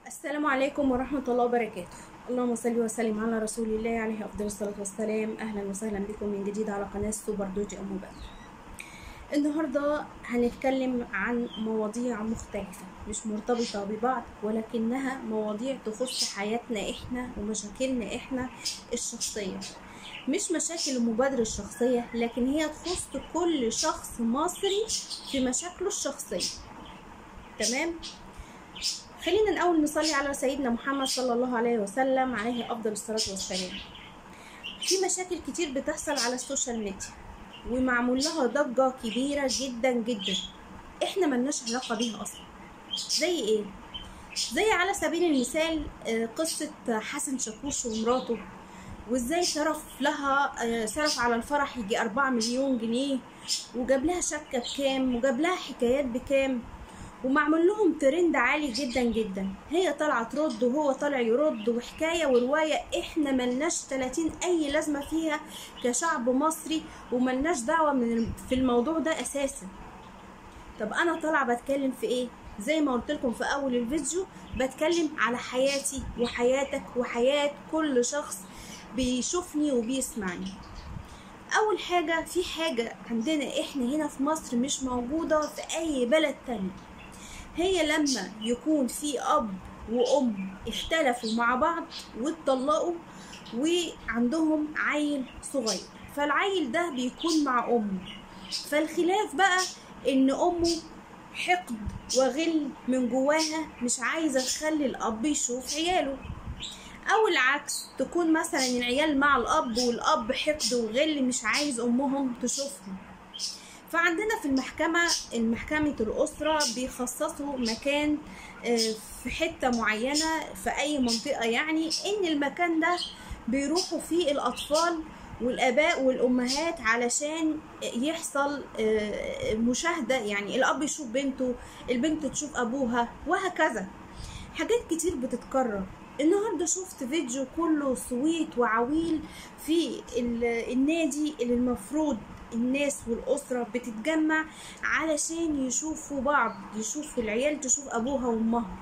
السلام عليكم ورحمة الله وبركاته. اللهم صل وسلم على رسول الله عليه أفضل الصلاة والسلام. أهلا وسهلا بكم من جديد على قناة سوبر دوجي أم بدر. النهاردة هنتكلم عن مواضيع مختلفة مش مرتبطة ببعض، ولكنها مواضيع تخص حياتنا احنا ومشاكلنا احنا الشخصية. مش مشاكل المبادرة الشخصية، لكن هي تخص كل شخص مصري في مشاكله الشخصية. تمام؟ خلينا الأول نصلي على سيدنا محمد صلى الله عليه وسلم عليه أفضل الصلاة والسلام. في مشاكل كتير بتحصل على السوشيال ميديا ومعمول لها ضجة كبيرة جدا جدا، احنا ملناش علاقة بيها أصلا. زي ايه؟ زي على سبيل المثال قصة حسن شاكوش ومراته، وازاي صرف على الفرح يجي 4 مليون جنيه، وجاب لها شبكة بكام، وجاب لها حكايات بكام، ومعمول لهم ترند عالي جدا جدا. هي طالعه ترد وهو طالع يرد، وحكايه وروايه احنا ملناش 30 اي لازمه فيها كشعب مصري، وملناش دعوه في الموضوع ده اساسا. طب انا طالعه بتكلم في ايه؟ زي ما قلت لكم في اول الفيديو، بتكلم على حياتي وحياتك وحياه كل شخص بيشوفني وبيسمعني. اول حاجه، في حاجه عندنا احنا هنا في مصر مش موجوده في اي بلد تاني، هي لما يكون في اب وام اختلفوا مع بعض واتطلقوا وعندهم عيل صغير، فالعيل ده بيكون مع امه، فالخلاف بقى ان امه حقد وغل من جواها، مش عايزه تخلي الاب يشوف عياله، او العكس، تكون مثلا العيال مع الاب والاب حقد وغل مش عايز امهم تشوفهم. فعندنا في المحكمة الأسرة بيخصصوا مكان في حتة معينة في أي منطقة، يعني إن المكان ده بيروحوا فيه الأطفال والآباء والأمهات علشان يحصل مشاهدة، يعني الأب يشوف بنته، البنت تشوف أبوها، وهكذا. حاجات كتير بتتكرر. النهاردة شفت فيديو كله صويت وعويل في النادي اللي المفروض الناس والأسرة بتتجمع علشان يشوفوا بعض، يشوفوا العيال تشوف أبوها وأمها،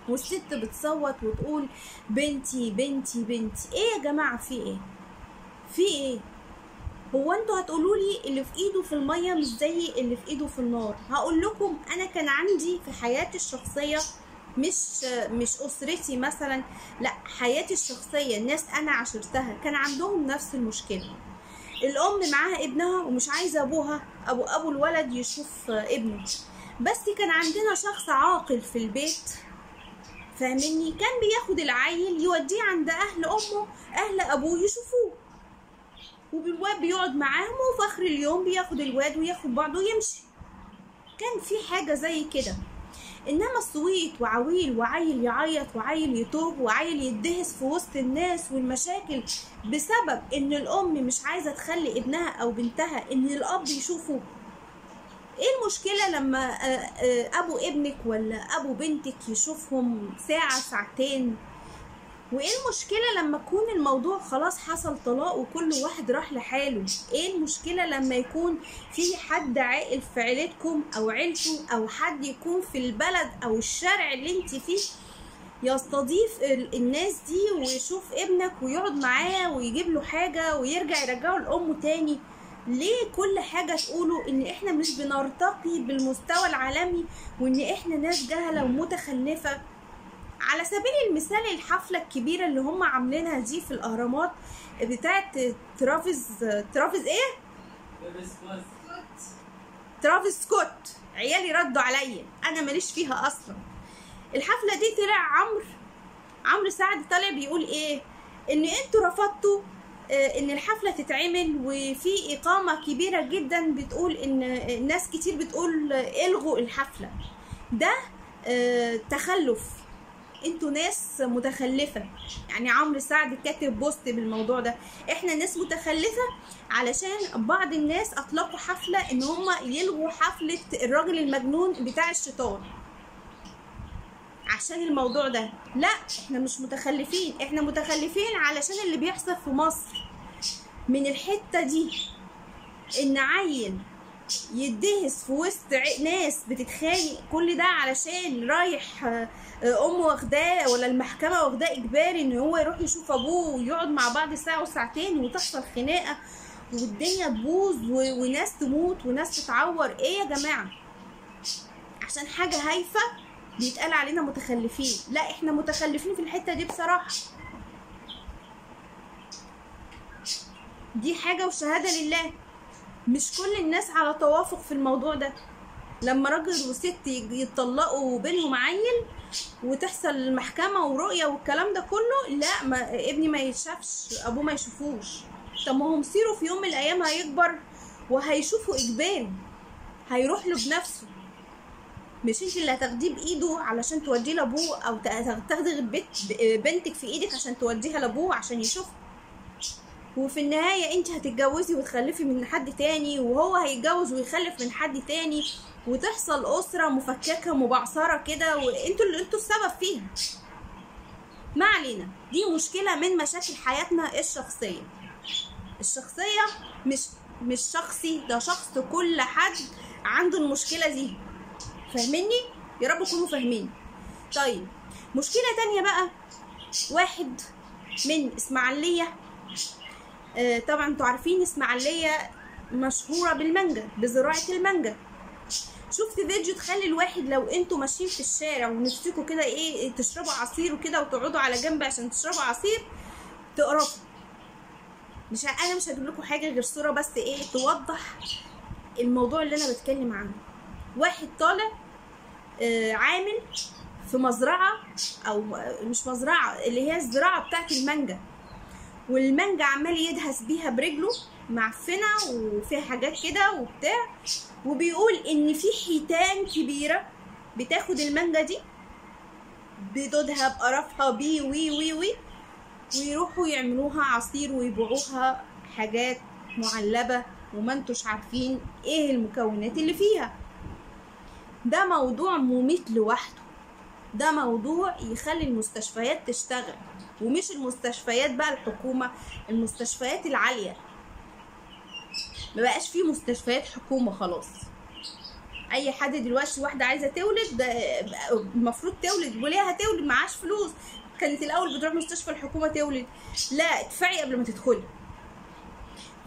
والست بتصوت وتقول بنتي بنتي بنتي. ايه يا جماعة؟ في ايه؟ في ايه؟ هو انتوا هتقولوا لي اللي في ايده في المية مش زي اللي في ايده في النار؟ هقول لكم انا كان عندي في حياتي الشخصية، مش اسرتي مثلا، لا، حياتي الشخصية، الناس انا عاشرتها كان عندهم نفس المشكلة. الام معاها ابنها ومش عايزه ابو الولد يشوف ابنه، بس كان عندنا شخص عاقل في البيت، فاهمني، كان بياخد العيل يوديه عند اهل امه، اهل ابوه يشوفوه، والواد بيقعد معاهم، وفي اخر اليوم بياخد الواد وياخد بعضه ويمشي. كان في حاجه زي كده. انما الصويت وعويل، وعيل يعيط وعيل يتوب وعيل يدهس في وسط الناس، والمشاكل بسبب ان الام مش عايزه تخلي ابنها او بنتها ان الاب يشوفه. ايه المشكله لما ابو ابنك ولا ابو بنتك يشوفهم ساعه ساعتين؟ وايه المشكله لما يكون الموضوع خلاص حصل طلاق وكل واحد راح لحاله؟ ايه المشكله لما يكون في حد عاقل في عيلتكم او عيلته، او حد يكون في البلد او الشارع اللي انت فيه يستضيف الناس دي ويشوف ابنك ويقعد معاه ويجيب له حاجه ويرجع يرجعه لامه تاني؟ ليه كل حاجه تقولوا ان احنا مش بنرتقي بالمستوى العالمي، وان احنا ناس جهله ومتخلفه؟ على سبيل المثال الحفلة الكبيرة اللي هم عاملينها دي في الأهرامات بتاعت ترافيس ايه؟ ترافيس سكوت. عيالي ردوا عليا، انا ماليش فيها اصلا. الحفلة دي طلع عمرو سعد طالع بيقول ايه؟ ان انتوا رفضتوا ان الحفلة تتعمل، وفي اقامة كبيرة جدا بتقول ان ناس كتير بتقول الغوا الحفلة. ده تخلف، انتوا ناس متخلفة. يعني عمرو سعد كاتب بوست بالموضوع ده، احنا ناس متخلفة علشان بعض الناس اطلقوا حفلة ان هم يلغوا حفلة الراجل المجنون بتاع الشيطان عشان الموضوع ده. لا، احنا مش متخلفين، احنا متخلفين علشان اللي بيحصل في مصر من الحتة دي، ان عيل يدهس في وسط ناس بتتخانق، كل ده علشان رايح امه واخداه ولا المحكمه واخداه اجباري ان هو يروح يشوف ابوه ويقعد مع بعض ساعه وساعتين وتحصل خناقه والدنيا تبوظ وناس تموت وناس تتعور. ايه يا جماعه؟ عشان حاجه هايفه بيتقال علينا متخلفين. لا، احنا متخلفين في الحته دي بصراحه. دي حاجه وشهاده لله، مش كل الناس على توافق في الموضوع ده. لما راجل وست يتطلقوا بينهم عيل وتحصل المحكمه ورؤيه والكلام ده كله، لا، ما ابني ما يشافش، ابوه ما يشوفوش. طب ما هو مصيره في يوم من الايام هيكبر وهيشوفه اجباري، هيروح له بنفسه، مش انت اللي هتاخديه بايده علشان توديه لابوه، او تاخدي بنتك في ايدك عشان توديها لابوه عشان يشوفها. وفي النهايه انت هتتجوزي وتخلفي من حد تاني، وهو هيتجوز ويخلف من حد تاني، وتحصل اسره مفككه مبعثره كده، وانتوا السبب فيها. ما علينا، دي مشكله من مشاكل حياتنا الشخصيه. مش شخصي، ده شخص كل حد عنده المشكله دي. فاهميني؟ يا رب تكونوا فاهمين. طيب، مشكله تانية بقى، واحد من اسماعيليه. طبعا انتوا عارفين اسماعيليه مشهوره بالمانجا، بزراعه المانجا. شفت فيديو تخلي الواحد لو انتوا ماشيين في الشارع ونفسكوا كده ايه تشربوا عصير وكده وتقعدوا على جنب عشان تشربوا عصير، تقرفوا. انا مش هجيب لكم حاجه غير صوره بس ايه توضح الموضوع اللي انا بتكلم عنه. واحد طالع عامل في مزرعه، او مش مزرعه، اللي هي الزراعه بتاعت المانجا، والمانجا عمال يدهس بيها برجله معفنه وفيها حاجات كده وبتاع، وبيقول ان في حيتان كبيره بتاخد المانجا دي بدودها بقرفها بيه وي وي وي، ويروحوا يعملوها عصير ويبيعوها حاجات معلبه وما انتوش عارفين ايه المكونات اللي فيها. ده موضوع مميت لوحده، ده موضوع يخلي المستشفيات تشتغل، ومش المستشفيات بقى الحكومه، المستشفيات العاليه. ما بقاش فيه مستشفيات حكومه خلاص. اي حد دلوقتي واحده عايزه تولد المفروض تولد، وليه هتولد؟ معاش فلوس. كانت الاول بتروح مستشفى الحكومه تولد، لا، ادفعي قبل ما تدخلي.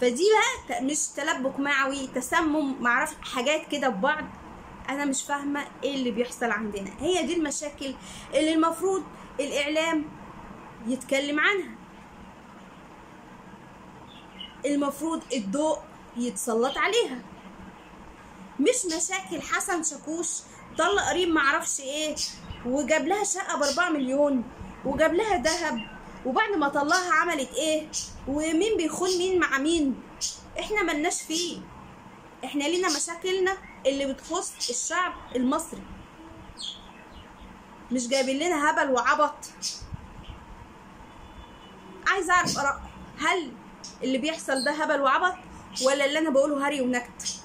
فدي بقى مش تلبك معوي، تسمم، معرفش حاجات كده ببعض. انا مش فاهمه ايه اللي بيحصل عندنا. هي دي المشاكل اللي المفروض الاعلام يتكلم عنها، المفروض الضوء يتسلط عليها. مش مشاكل حسن شاكوش طلق قريب معرفش ايه وجاب لها شقه ب4 مليون وجاب لها ذهب، وبعد ما طلقها عملت ايه، ومين بيخون مين مع مين. احنا ملناش فيه، احنا لينا مشاكلنا اللي بتخص الشعب المصري، مش جايبين لنا هبل وعبط. عايزه اعرف اراء، هل اللي بيحصل ده هبل وعبط ولا اللي انا بقوله هري ونكت؟